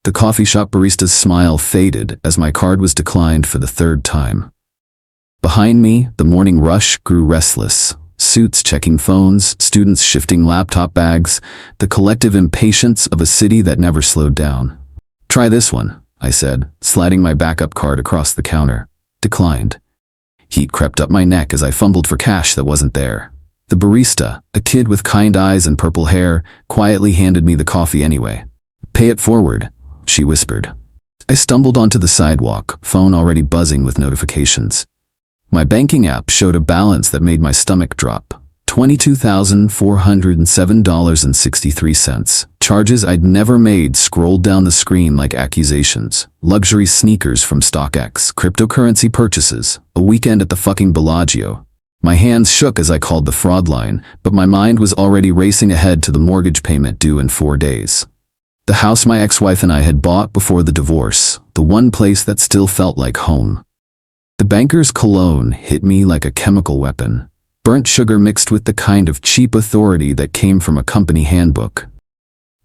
The coffee shop barista's smile faded as my card was declined for the third time. Behind me, the morning rush grew restless. Suits checking phones, students shifting laptop bags, the collective impatience of a city that never slowed down. "Try this one," I said, sliding my backup card across the counter. Declined. Heat crept up my neck as I fumbled for cash that wasn't there. The barista, a kid with kind eyes and purple hair, quietly handed me the coffee anyway. "Pay it forward," she whispered. I stumbled onto the sidewalk, phone already buzzing with notifications. My banking app showed a balance that made my stomach drop. $22,407.63. Charges I'd never made scrolled down the screen like accusations. Luxury sneakers from StockX, cryptocurrency purchases, a weekend at the fucking Bellagio. My hands shook as I called the fraud line, but my mind was already racing ahead to the mortgage payment due in 4 days. The house my ex-wife and I had bought before the divorce, the one place that still felt like home. The banker's cologne hit me like a chemical weapon. Burnt sugar mixed with the kind of cheap authority that came from a company handbook.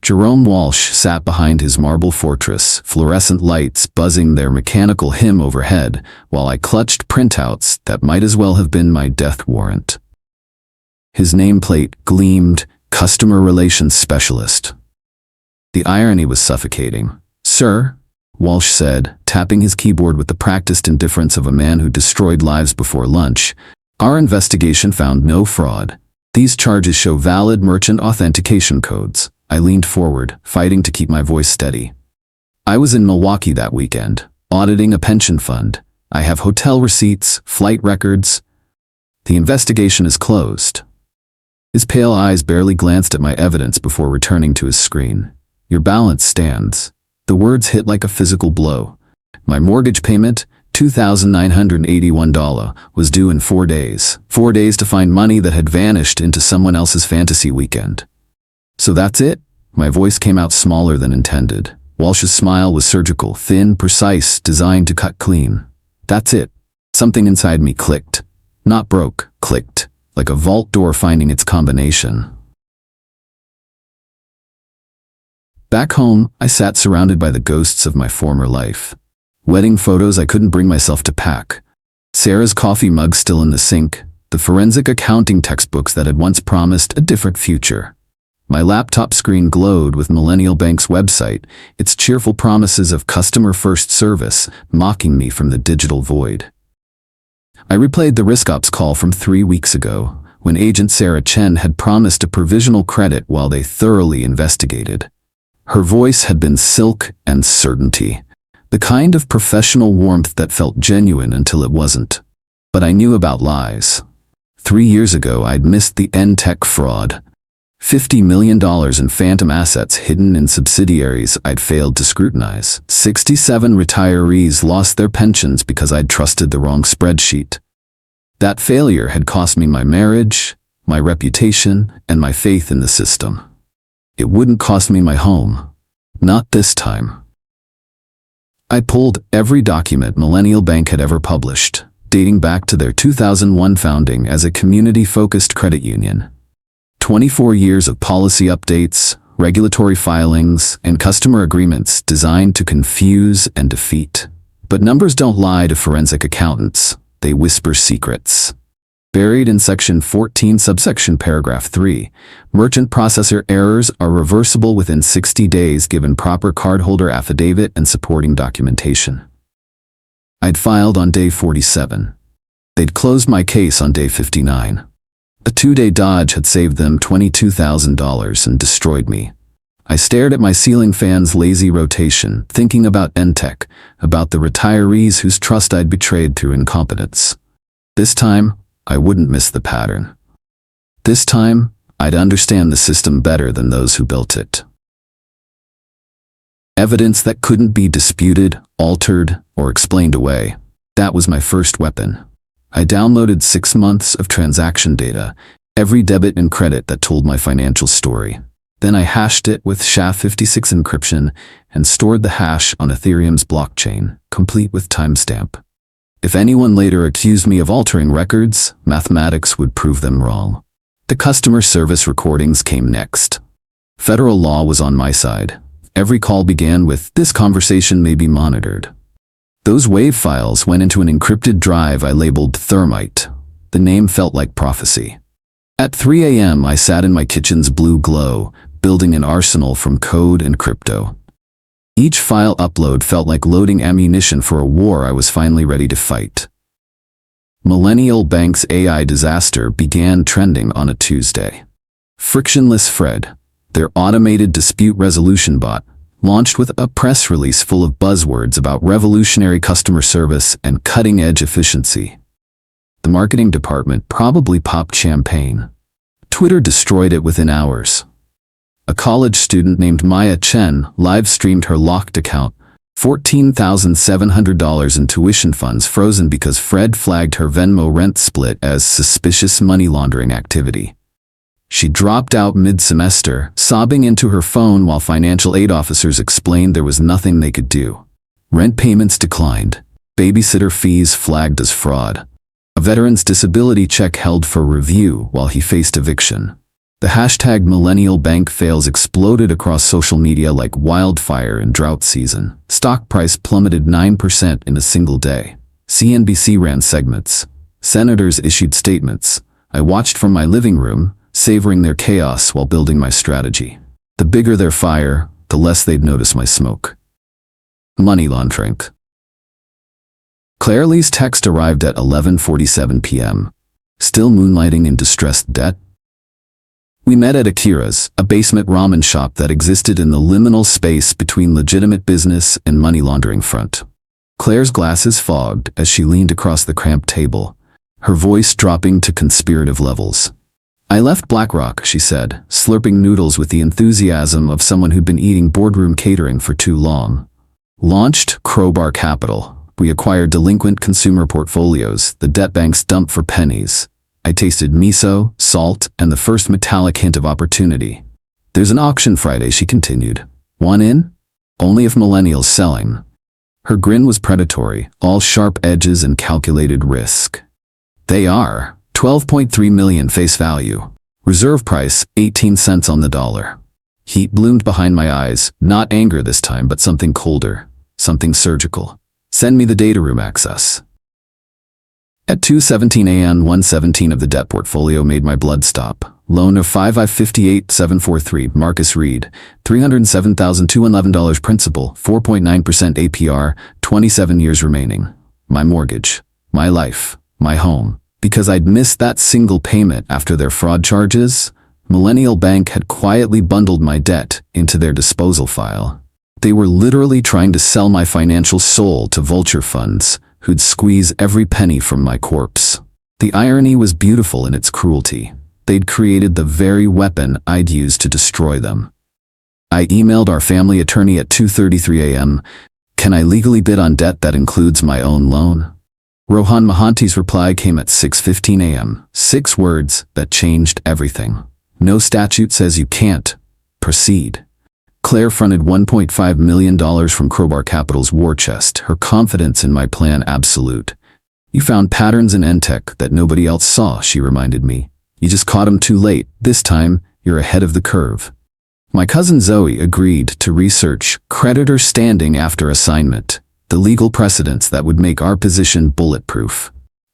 Jerome Walsh sat behind his marble fortress, fluorescent lights buzzing their mechanical hymn overhead, while I clutched printouts that might as well have been my death warrant. His nameplate gleamed, Customer Relations Specialist. The irony was suffocating. "Sir," Walsh said, tapping his keyboard with the practiced indifference of a man who destroyed lives before lunch, "our investigation found no fraud. These charges show valid merchant authentication codes." I leaned forward, fighting to keep my voice steady. "I was in Milwaukee that weekend, auditing a pension fund. I have hotel receipts, flight records. The investigation is closed." His pale eyes barely glanced at my evidence before returning to his screen. "Your balance stands." The words hit like a physical blow. My mortgage payment, $2,981, was due in 4 days. 4 days to find money that had vanished into someone else's fantasy weekend. "So that's it?" My voice came out smaller than intended. Walsh's smile was surgical, thin, precise, designed to cut clean. "That's it." Something inside me clicked. Not broke, clicked, like a vault door finding its combination. Back home, I sat surrounded by the ghosts of my former life. Wedding photos I couldn't bring myself to pack. Sarah's coffee mug still in the sink. The forensic accounting textbooks that had once promised a different future. My laptop screen glowed with Millennial Bank's website, its cheerful promises of customer-first service mocking me from the digital void. I replayed the risk ops call from 3 weeks ago, when Agent Sarah Chen had promised a provisional credit while they thoroughly investigated. Her voice had been silk and certainty, the kind of professional warmth that felt genuine until it wasn't. But I knew about lies. 3 years ago, I'd missed the N-Tech fraud. $50 million in phantom assets hidden in subsidiaries I'd failed to scrutinize. 67 retirees lost their pensions because I'd trusted the wrong spreadsheet. That failure had cost me my marriage, my reputation, and my faith in the system. It wouldn't cost me my home. Not this time. I pulled every document Millennial Bank had ever published, dating back to their 2001 founding as a community-focused credit union. 24 years of policy updates, regulatory filings, and customer agreements designed to confuse and defeat. But numbers don't lie to forensic accountants. They whisper secrets. Buried in Section 14, subsection paragraph 3, merchant processor errors are reversible within 60 days given proper cardholder affidavit and supporting documentation. I'd filed on day 47. They'd closed my case on day 59. A 2-day dodge had saved them $22,000 and destroyed me. I stared at my ceiling fan's lazy rotation, thinking about N-Tech, about the retirees whose trust I'd betrayed through incompetence. This time, I wouldn't miss the pattern. This time, I'd understand the system better than those who built it. Evidence that couldn't be disputed, altered, or explained away. That was my first weapon. I downloaded 6 months of transaction data, every debit and credit that told my financial story. Then I hashed it with SHA-56 encryption and stored the hash on Ethereum's blockchain, complete with timestamp. If anyone later accused me of altering records, mathematics would prove them wrong. The customer service recordings came next. Federal law was on my side. Every call began with, "This conversation may be monitored." Those WAV files went into an encrypted drive I labeled Thermite. The name felt like prophecy. At 3 a.m. I sat in my kitchen's blue glow, building an arsenal from code and crypto. Each file upload felt like loading ammunition for a war I was finally ready to fight. Millennial Bank's AI disaster began trending on a Tuesday. Frictionless Fred, their automated dispute resolution bot, launched with a press release full of buzzwords about revolutionary customer service and cutting-edge efficiency. The marketing department probably popped champagne. Twitter destroyed it within hours. A college student named Maya Chen live-streamed her locked account, $14,700 in tuition funds frozen because Fred flagged her Venmo rent split as suspicious money laundering activity. She dropped out mid-semester, sobbing into her phone while financial aid officers explained there was nothing they could do. Rent payments declined. Babysitter fees flagged as fraud. A veteran's disability check held for review while he faced eviction. The hashtag Millennial Bank fails exploded across social media like wildfire in drought season. Stock price plummeted 9% in a single day. CNBC ran segments. Senators issued statements. I watched from my living room, savoring their chaos while building my strategy. The bigger their fire, the less they'd notice my smoke. Money laundering. Claire Lee's text arrived at 11:47 p.m. Still moonlighting in distressed debt? We met at Akira's, a basement ramen shop that existed in the liminal space between legitimate business and money laundering front. Claire's glasses fogged as she leaned across the cramped table, her voice dropping to conspirative levels. I left BlackRock, she said, slurping noodles with the enthusiasm of someone who'd been eating boardroom catering for too long. Launched Crowbar Capital. We acquired delinquent consumer portfolios the debt banks dumped for pennies. I tasted miso, salt, and the first metallic hint of opportunity. There's an auction Friday, she continued. Want in? Only if millennials selling. Her grin was predatory, all sharp edges and calculated risk. They are. 12.3 million face value. Reserve price, 18 cents on the dollar. Heat bloomed behind my eyes, not anger this time, but something colder, something surgical. Send me the data room access. At 2:17 a.m. 117 of the debt portfolio made my blood stop. Loan of $5,558,743, Marcus Reed, $307,211 principal, 4.9% APR, 27 years remaining. My mortgage, my life, my home. Because I'd missed that single payment after their fraud charges, Millennial Bank had quietly bundled my debt into their disposal file. They were literally trying to sell my financial soul to vulture funds, who'd squeeze every penny from my corpse. The irony was beautiful in its cruelty. They'd created the very weapon I'd used to destroy them. I emailed our family attorney at 2:33 a.m. Can I legally bid on debt that includes my own loan? Rohan Mohanty's reply came at 6:15 a.m. 6 words that changed everything. No statute says you can't. Proceed. Claire fronted $1.5 million from Crowbar Capital's war chest, her confidence in my plan absolute. You found patterns in Entech that nobody else saw, she reminded me. You just caught 'em too late. This time, you're ahead of the curve. My cousin Zoe agreed to research creditor standing after assignment, the legal precedents that would make our position bulletproof.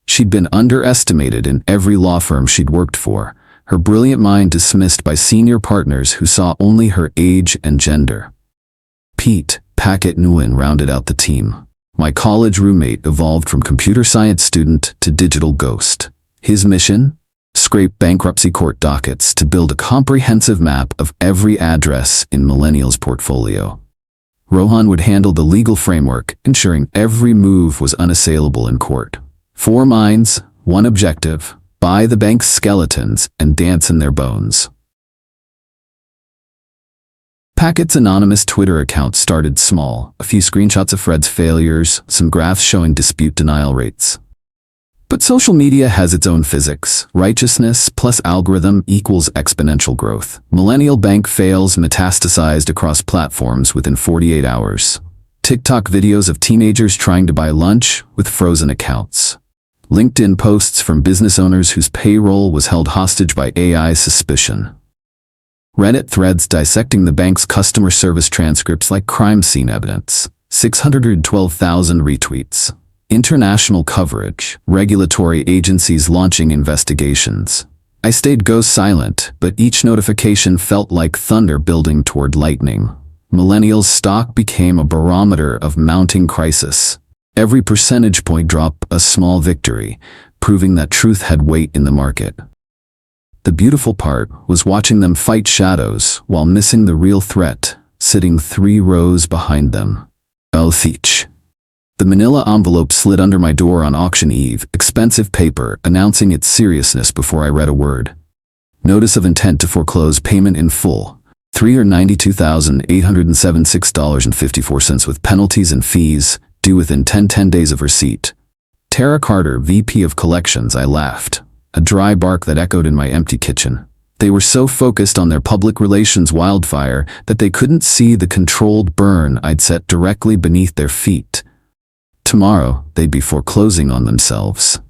She'd been underestimated in every law firm she'd worked for, her brilliant mind dismissed by senior partners who saw only her age and gender. Pete Packet Nguyen rounded out the team. My college roommate evolved from computer science student to digital ghost. His mission? Scrape bankruptcy court dockets to build a comprehensive map of every address in Millennial's portfolio. Rohan would handle the legal framework, ensuring every move was unassailable in court. 4 minds, 1 objective: buy the bank's skeletons and dance in their bones. Packett's anonymous Twitter account started small, a few screenshots of Fred's failures, some graphs showing dispute denial rates. But social media has its own physics. Righteousness plus algorithm equals exponential growth. Millennial Bank fails metastasized across platforms within 48 hours. TikTok videos of teenagers trying to buy lunch with frozen accounts. LinkedIn posts from business owners whose payroll was held hostage by AI suspicion. Reddit threads dissecting the bank's customer service transcripts like crime scene evidence. 612,000 retweets. International coverage. Regulatory agencies launching investigations. I stayed ghost silent, but each notification felt like thunder building toward lightning. Millennials' stock became a barometer of mounting crisis. Every percentage point drop a small victory, proving that truth had weight in the market. The beautiful part was watching them fight shadows while missing the real threat, sitting 3 rows behind them. Elthich. The manila envelope slid under my door on auction eve, expensive paper announcing its seriousness before I read a word. Notice of intent to foreclose, payment in full. $392,876.54 with penalties and fees, due within 10 days of receipt. Tara Carter, VP of Collections. I laughed. A dry bark that echoed in my empty kitchen. They were so focused on their public relations wildfire that they couldn't see the controlled burn I'd set directly beneath their feet. Tomorrow, they'd be foreclosing on themselves.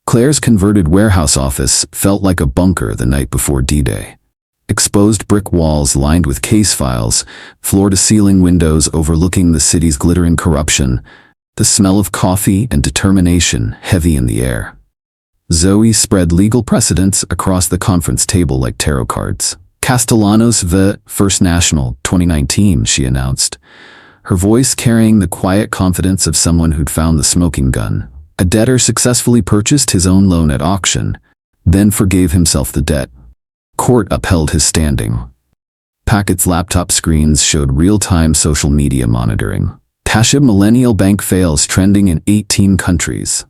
Claire's converted warehouse office felt like a bunker the night before D-Day. Exposed brick walls lined with case files, floor-to-ceiling windows overlooking the city's glittering corruption, the smell of coffee and determination heavy in the air. Zoe spread legal precedents across the conference table like tarot cards. Castellanos v. First National, 2019, she announced, her voice carrying the quiet confidence of someone who'd found the smoking gun. A debtor successfully purchased his own loan at auction, then forgave himself the debt. Court upheld his standing. Packett's laptop screens showed real-time social media monitoring. Tasha Millennial Bank fails trending in 18 countries.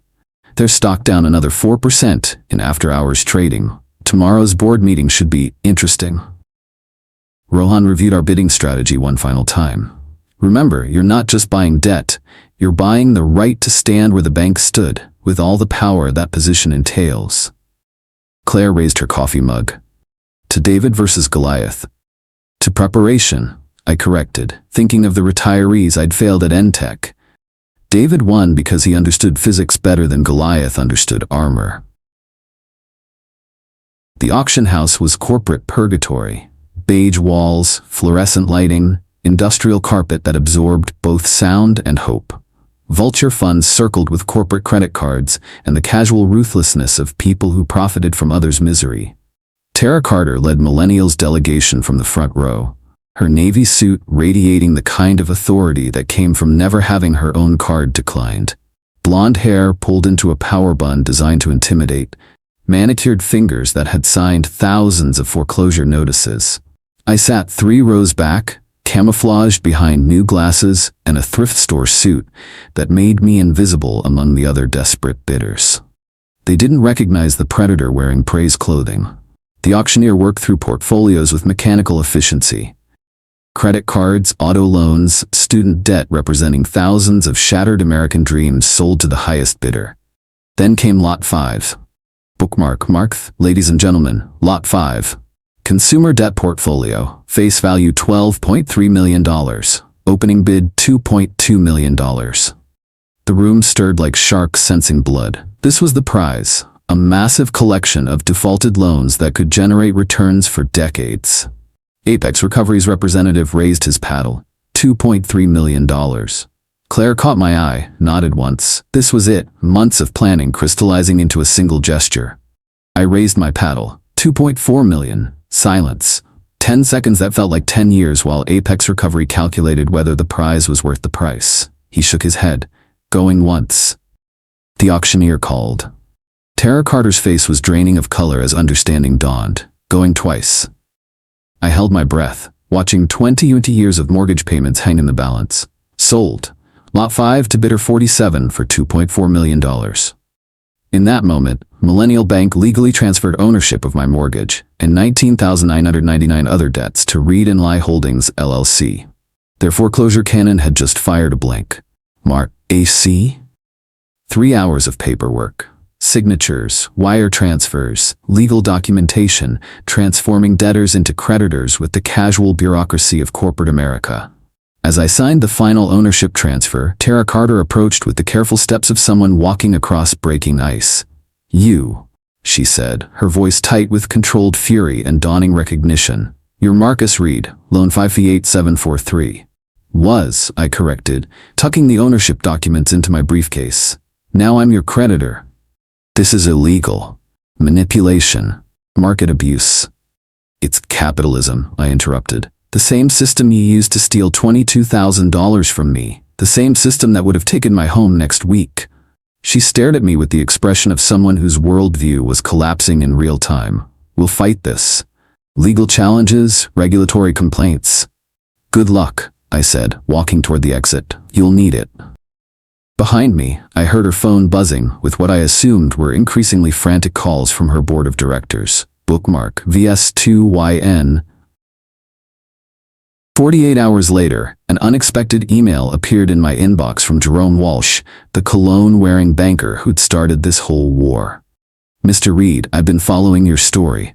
Their stock down another 4% in after-hours trading. Tomorrow's board meeting should be interesting. Rohan reviewed our bidding strategy one final time. Remember, you're not just buying debt, you're buying the right to stand where the bank stood, with all the power that position entails. Claire raised her coffee mug. To David versus Goliath. To preparation, I corrected, thinking of the retirees I'd failed at NTech. David won because he understood physics better than Goliath understood armor. The auction house was corporate purgatory. Beige walls, fluorescent lighting, industrial carpet that absorbed both sound and hope. Vulture funds circled with corporate credit cards and the casual ruthlessness of people who profited from others' misery. Tara Carter led Millennial's delegation from the front row, her navy suit radiating the kind of authority that came from never having her own card declined. Blonde hair pulled into a power bun designed to intimidate, manicured fingers that had signed thousands of foreclosure notices. I sat 3 rows back, camouflaged behind new glasses and a thrift store suit that made me invisible among the other desperate bidders. They didn't recognize the predator wearing praise clothing. The auctioneer worked through portfolios with mechanical efficiency. Credit cards, auto loans, student debt representing thousands of shattered American dreams sold to the highest bidder. Then came Lot 5. Bookmark, ladies and gentlemen, Lot 5. Consumer debt portfolio, face value $12.3 million, opening bid $2.2 million. The room stirred like sharks sensing blood. This was the prize, a massive collection of defaulted loans that could generate returns for decades. Apex Recovery's representative raised his paddle. $2.3 million. Claire caught my eye, nodded once. This was it, months of planning crystallizing into a single gesture. I raised my paddle. $2.4 million. Silence. 10 seconds that felt like 10 years while Apex Recovery calculated whether the prize was worth the price. He shook his head. Going once. The auctioneer called. Tara Carter's face was draining of color as understanding dawned. Going twice. I held my breath, watching 20 years of mortgage payments hang in the balance. Sold. Lot 5 to bidder 47 for $2.4 million. In that moment, Millennial Bank legally transferred ownership of my mortgage and 19,999 other debts to Reed & Lie Holdings, LLC. Their foreclosure cannon had just fired a blank. Mart, AC? 3 hours of paperwork. Signatures, wire transfers, legal documentation, transforming debtors into creditors with the casual bureaucracy of corporate America. As I signed the final ownership transfer, Tara Carter approached with the careful steps of someone walking across breaking ice. You. she said, her voice tight with controlled fury and dawning recognition. You're Marcus Reed, loan 538-743. Was, I corrected, tucking the ownership documents into my briefcase. Now I'm your creditor. This is illegal. Manipulation. Market abuse. It's capitalism, I interrupted. The same system you used to steal $22,000 from me. The same system that would have taken my home next week. She stared at me with the expression of someone whose worldview was collapsing in real time. We'll fight this. Legal challenges, regulatory complaints. Good luck, I said, walking toward the exit. You'll need it. Behind me, I heard her phone buzzing with what I assumed were increasingly frantic calls from her board of directors. Bookmark VS2YN. 48 hours later, an unexpected email appeared in my inbox from Jerome Walsh, the cologne-wearing banker who'd started this whole war. Mr. Reed, I've been following your story.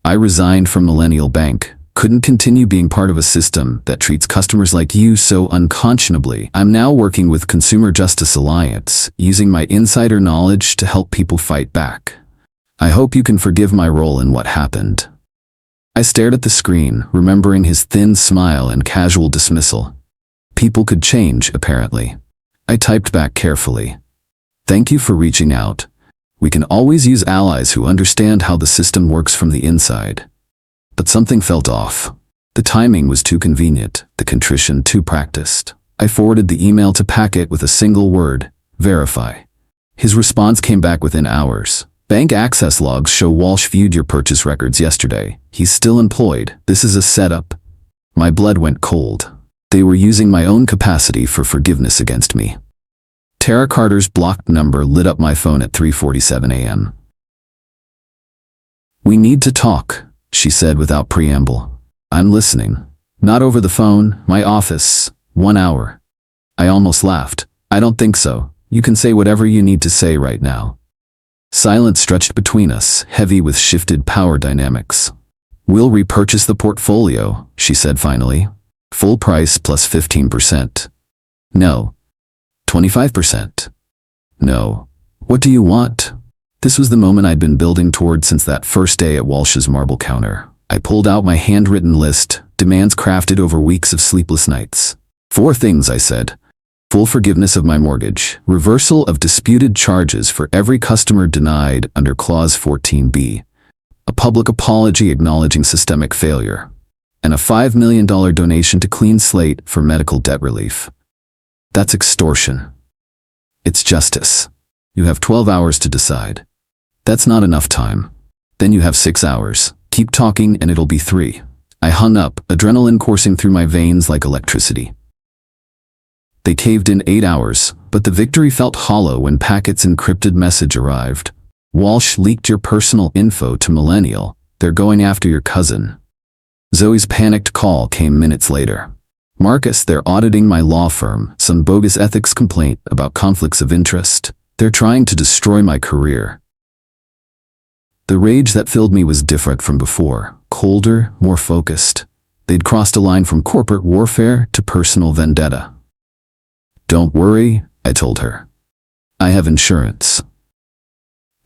I resigned from Millennial Bank. Couldn't continue being part of a system that treats customers like you so unconscionably. I'm now working with Consumer Justice Alliance, using my insider knowledge to help people fight back. I hope you can forgive my role in what happened. I stared at the screen, remembering his thin smile and casual dismissal. People could change, apparently. I typed back carefully. Thank you for reaching out. We can always use allies who understand how the system works from the inside. But something felt off. The timing was too convenient, the contrition too practiced. I forwarded the email to Packet with a single word: verify. His response came back within hours. Bank access logs show Walsh viewed your purchase records yesterday. He's still employed. This is a setup. My blood went cold. They were using my own capacity for forgiveness against me. Tara Carter's blocked number lit up my phone at 3:47 a.m. We need to talk, she said without preamble. I'm listening. Not over the phone, my office. 1 hour. I almost laughed. I don't think so. You can say whatever you need to say right now. Silence stretched between us, heavy with shifted power dynamics. We'll repurchase the portfolio, she said finally. Full price plus 15%. No. 25%. No. What do you want? This was the moment I'd been building toward since that first day at Walsh's marble counter. I pulled out my handwritten list, demands crafted over weeks of sleepless nights. 4 things, I said. Full forgiveness of my mortgage, reversal of disputed charges for every customer denied under Clause 14B, a public apology acknowledging systemic failure, and a $5 million donation to Clean Slate for medical debt relief. That's extortion. It's justice. You have 12 hours to decide. That's not enough time. Then you have 6 hours. Keep talking and it'll be 3. I hung up, adrenaline coursing through my veins like electricity. They caved in 8 hours, but the victory felt hollow when Packet's encrypted message arrived. Walsh leaked your personal info to Millennial. They're going after your cousin. Zoe's panicked call came minutes later. Marcus, they're auditing my law firm, some bogus ethics complaint about conflicts of interest. They're trying to destroy my career. The rage that filled me was different from before, colder, more focused. They'd crossed a line from corporate warfare to personal vendetta. Don't worry, I told her. I have insurance.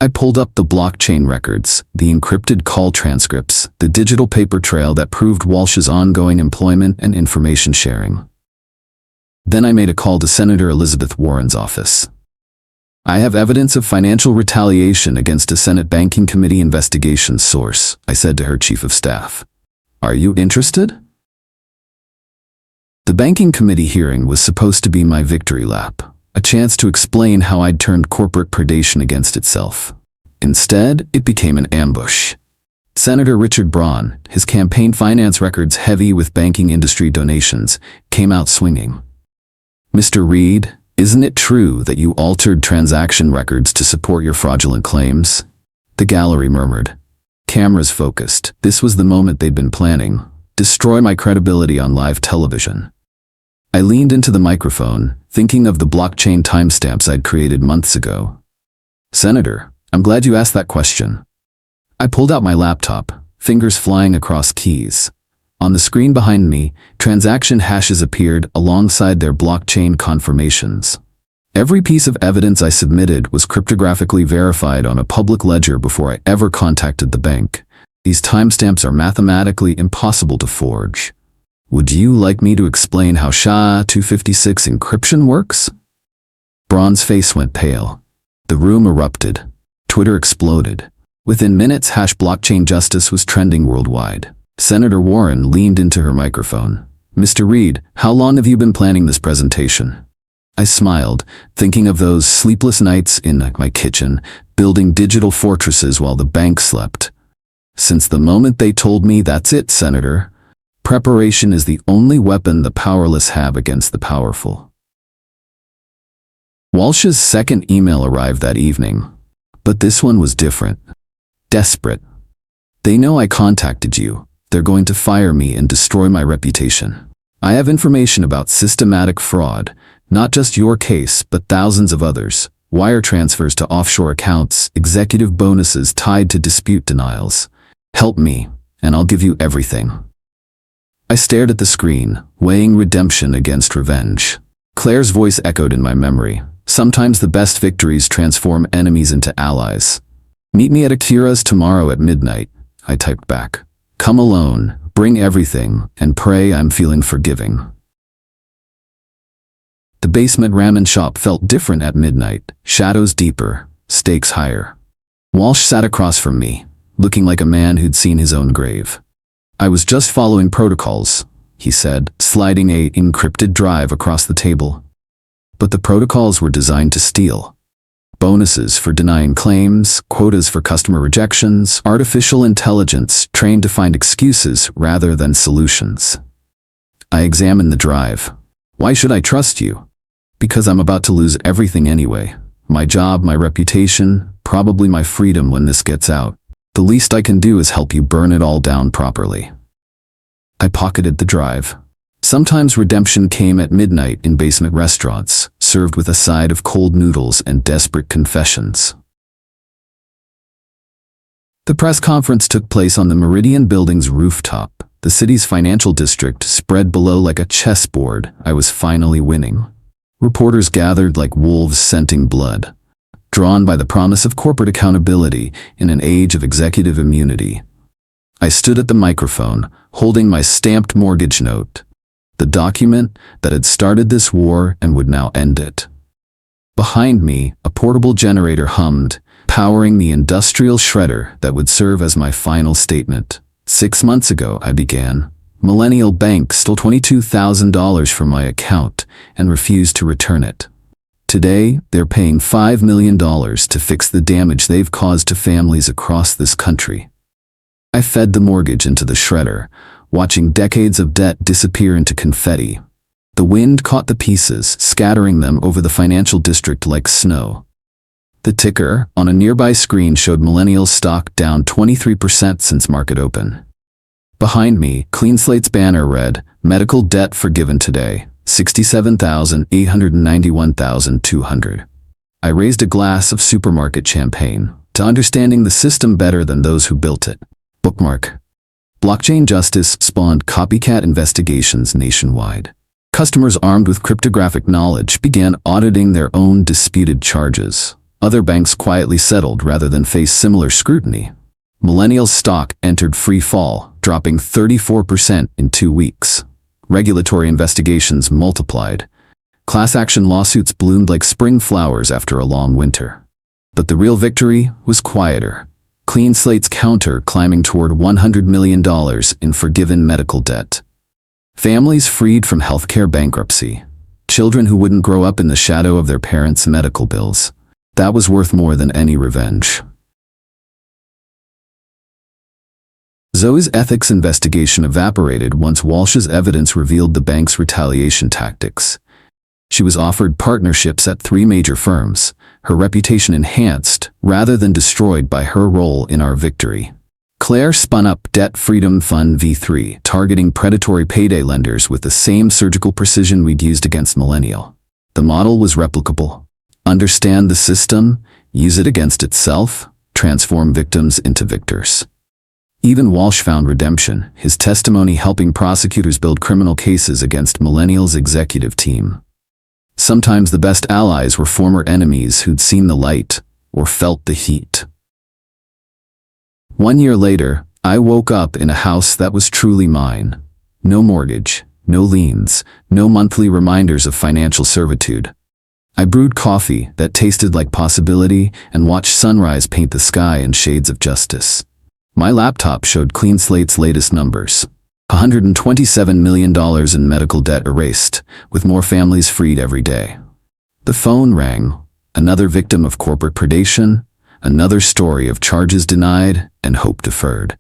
I pulled up the blockchain records, the encrypted call transcripts, the digital paper trail that proved Walsh's ongoing employment and information sharing. Then I made a call to Senator Elizabeth Warren's office. I have evidence of financial retaliation against a Senate Banking Committee investigation source, I said to her chief of staff. Are you interested? The Banking Committee hearing was supposed to be my victory lap, a chance to explain how I'd turned corporate predation against itself. Instead, it became an ambush. Senator Richard Braun, his campaign finance records heavy with banking industry donations, came out swinging. Mr. Reed, isn't it true that you altered transaction records to support your fraudulent claims? The gallery murmured. Cameras focused. This was the moment they'd been planning. Destroy my credibility on live television. I leaned into the microphone, thinking of the blockchain timestamps I'd created months ago. Senator, I'm glad you asked that question. I pulled out my laptop, fingers flying across keys. On the screen behind me, transaction hashes appeared alongside their blockchain confirmations. Every piece of evidence I submitted was cryptographically verified on a public ledger before I ever contacted the bank. These timestamps are mathematically impossible to forge. Would you like me to explain how SHA-256 encryption works? Braun's face went pale. The room erupted. Twitter exploded. Within minutes, #blockchain justice was trending worldwide. Senator Warren leaned into her microphone. Mr. Reed, how long have you been planning this presentation? I smiled, thinking of those sleepless nights in my kitchen, building digital fortresses while the bank slept. Since the moment they told me, that's it, Senator. Preparation is the only weapon the powerless have against the powerful. Walsh's second email arrived that evening, but this one was different. Desperate. They know I contacted you. They're going to fire me and destroy my reputation. I have information about systematic fraud, not just your case, but thousands of others. Wire transfers to offshore accounts, executive bonuses tied to dispute denials. Help me, and I'll give you everything. I stared at the screen, weighing redemption against revenge. Claire's voice echoed in my memory. Sometimes the best victories transform enemies into allies. Meet me at Akira's tomorrow at midnight, I typed back. Come alone, bring everything, and pray I'm feeling forgiving. The basement ramen shop felt different at midnight, shadows deeper, stakes higher. Walsh sat across from me, looking like a man who'd seen his own grave. I was just following protocols, he said, sliding an encrypted drive across the table. But the protocols were designed to steal. Bonuses for denying claims, quotas for customer rejections, artificial intelligence trained to find excuses rather than solutions. I examined the drive. Why should I trust you? Because I'm about to lose everything anyway. My job, my reputation, probably my freedom when this gets out. The least I can do is help you burn it all down properly. I pocketed the drive. Sometimes redemption came at midnight in basement restaurants, served with a side of cold noodles and desperate confessions. The press conference took place on the Meridian Building's rooftop. The city's financial district spread below like a chessboard. I was finally winning. Reporters gathered like wolves scenting blood, drawn by the promise of corporate accountability in an age of executive immunity. I stood at the microphone, holding my stamped mortgage note, the document that had started this war and would now end it. Behind me, a portable generator hummed, powering the industrial shredder that would serve as my final statement. 6 months ago, I began. Millennial Bank stole $22,000 from my account and refused to return it. Today, they're paying $5 million to fix the damage they've caused to families across this country. I fed the mortgage into the shredder, watching decades of debt disappear into confetti. The wind caught the pieces, scattering them over the financial district like snow. The ticker on a nearby screen showed Millennial stock down 23% since market open. Behind me, CleanSlate's banner read, "Medical debt forgiven today, $67,891,200. I raised a glass of supermarket champagne, to understanding the system better than those who built it. Bookmark. Blockchain justice spawned copycat investigations nationwide. Customers armed with cryptographic knowledge began auditing their own disputed charges. Other banks quietly settled rather than face similar scrutiny. Millennial's stock entered free fall, dropping 34% in 2 weeks. Regulatory investigations multiplied. Class action lawsuits bloomed like spring flowers after a long winter. But the real victory was quieter. CleanSlate's counter climbing toward $100 million in forgiven medical debt. Families freed from healthcare bankruptcy. Children who wouldn't grow up in the shadow of their parents' medical bills. That was worth more than any revenge. Zoe's ethics investigation evaporated once Walsh's evidence revealed the bank's retaliation tactics. She was offered partnerships at 3 major firms, her reputation enhanced rather than destroyed by her role in our victory. Claire spun up Debt Freedom Fund V3, targeting predatory payday lenders with the same surgical precision we'd used against Millennial. The model was replicable. Understand the system, use it against itself, transform victims into victors. Even Walsh found redemption, his testimony helping prosecutors build criminal cases against Millennial's executive team. Sometimes the best allies were former enemies who'd seen the light or felt the heat. 1 year later, I woke up in a house that was truly mine. No mortgage, no liens, no monthly reminders of financial servitude. I brewed coffee that tasted like possibility and watched sunrise paint the sky in shades of justice. My laptop showed Clean Slate's latest numbers. $127 million in medical debt erased, with more families freed every day. The phone rang, another victim of corporate predation, another story of charges denied and hope deferred.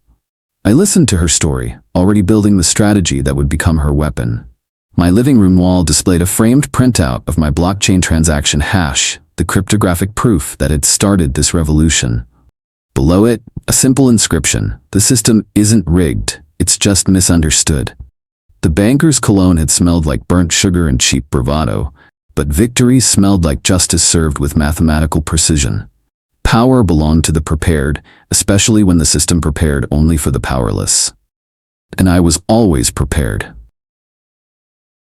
I listened to her story, already building the strategy that would become her weapon. My living room wall displayed a framed printout of my blockchain transaction hash, the cryptographic proof that had started this revolution. Below it, a simple inscription: "The system isn't rigged, it's just misunderstood." The banker's cologne had smelled like burnt sugar and cheap bravado, but victory smelled like justice served with mathematical precision. Power belonged to the prepared, especially when the system prepared only for the powerless. And I was always prepared.